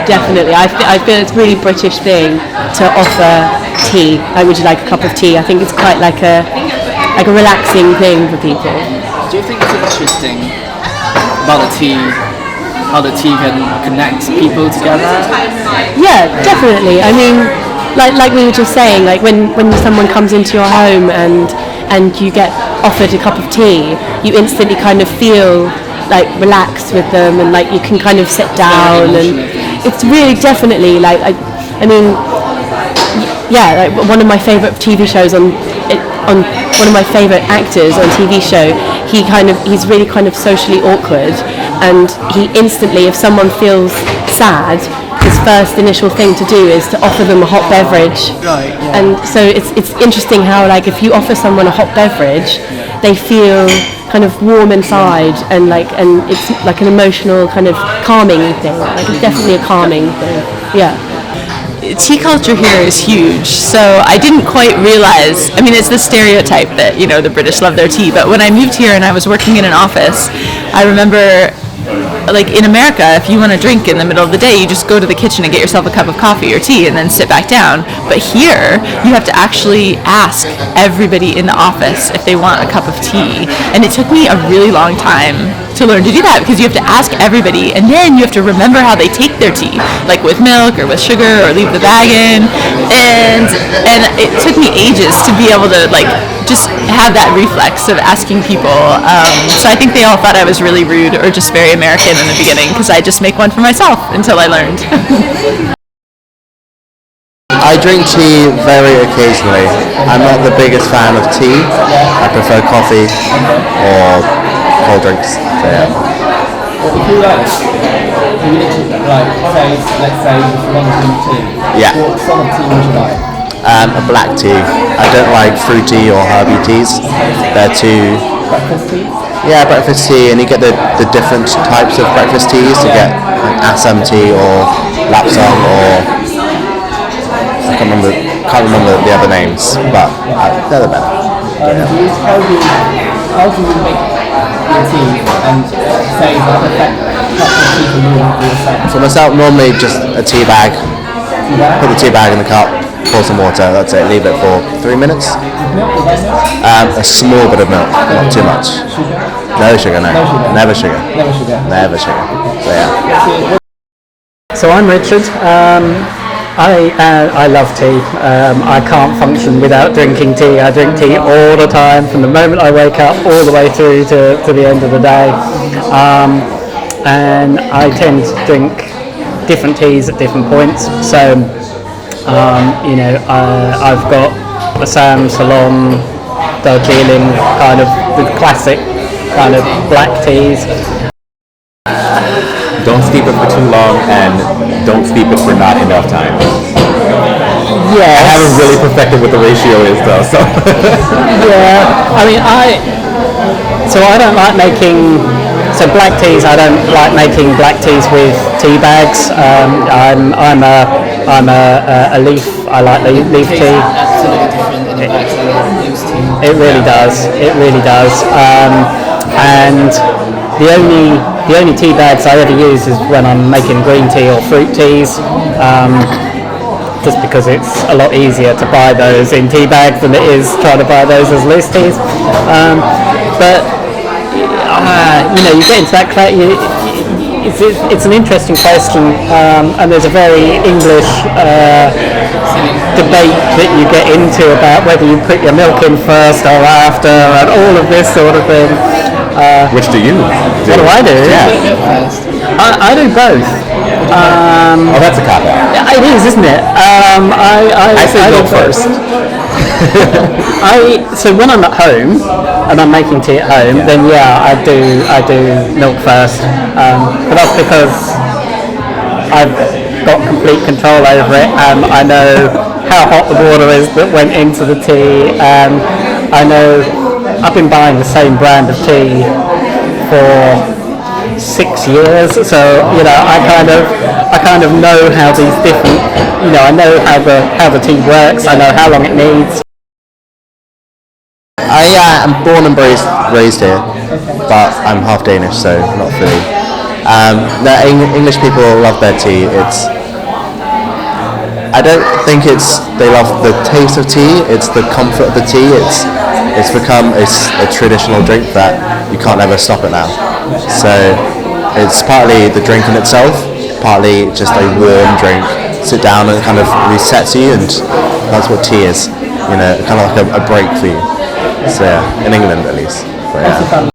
definitely. I feel it's a really British thing to offer tea. Like, would you like a cup of tea? I think it's quite like a relaxing thing for people. Do you think it's interesting about the tea, how the tea can connect people together? Yeah, definitely. I mean, like we were just saying, like when someone comes into your home and you get offered a cup of tea, you instantly kind of feel like relaxed with them, and like you can kind of sit down, and it's really definitely like I mean, yeah, like one of my favorite TV shows on one of my favorite actors on TV show, he's really kind of socially awkward, and he instantly, if someone feels sad, his first initial thing to do is to offer them a hot beverage. Right. Yeah. And so it's interesting how, like, if you offer someone a hot beverage, they feel kind of warm inside, and it's like an emotional kind of calming thing. Like, it's definitely a calming thing. Yeah. Tea culture here is huge, so I didn't quite realize, I mean, it's the stereotype that, you know, the British love their tea, but when I moved here and I was working in an office, I remember, like, in America, if you want a drink in the middle of the day, you just go to the kitchen and get yourself a cup of coffee or tea and then sit back down. But here, you have to actually ask everybody in the office if they want a cup of tea. And it took me a really long time to learn to do that, because you have to ask everybody, and then you have to remember how they take their tea, like with milk or with sugar, or leave the bag in. And it took me ages to be able to, like, just have that reflex of asking people. So I think they all thought I was really rude or just very American in the beginning, because I just make one for myself until I learned. I drink tea very occasionally. I'm not the biggest fan of tea. I prefer coffee or cold drinks. So yeah. If you like, let's say if you want to drink tea, Yeah. what sort of tea would you like? A black tea. I don't like fruity or herby teas. They're too... Breakfast tea? Yeah, breakfast tea, and you get the different types of breakfast teas. You get like Assam tea or Lapsang, or I can't remember the other names, but they're the better. How do you make your tea and say the perfect cup of tea for yourself? For myself, normally just a tea bag. Put the tea bag in the cup, pour some water, that's it, leave it for 3 minutes. A small bit of milk, not too much. No sugar, no. Never sugar. Never sugar. So yeah. So I'm Richard. I love tea. I can't function without drinking tea. I drink tea all the time, from the moment I wake up all the way through to the end of the day. And I tend to drink different teas at different points. So, I've got Assam, Ceylon, Darjeeling, kind of the classic kind of black teas. Don't steep it for too long, and don't steep it for not enough time. Yes. I haven't really perfected what the ratio is, though. So Yeah, I mean, I don't like making. So black teas, I don't like making black teas with tea bags. I'm a leaf. I like the leaf tea. Absolutely different in the bags than loose tea. It really does. It really does. And the only tea bags I ever use is when I'm making green tea or fruit teas. Just because it's a lot easier to buy those in tea bags than it is trying to buy those as loose teas. You get into that. It's an interesting question, and there's a very English debate that you get into about whether you put your milk in first or after, and all of this sort of thing. which do you do? What do I do? Yeah. I do both. Oh, that's a cop out. It is, isn't it? I say milk first. So when I'm at home and I'm making tea at home, then I do milk first. But that's because I've got complete control over it, and I know how hot the water is that went into the tea, and I know I've been buying the same brand of tea for 6 years, so I kind of know how these different, I know how the tea works. I know how long it needs. I am born and raised here, but I'm half Danish, so not fully. English people love their tea. I don't think they love the taste of tea. It's the comfort of the tea. It's become a traditional drink that you can't ever stop it now. So it's partly the drink in itself, partly just a warm drink. Sit down and kind of resets you, and that's what tea is. Kind of like a break for you. So yeah, in England at least. But, yeah.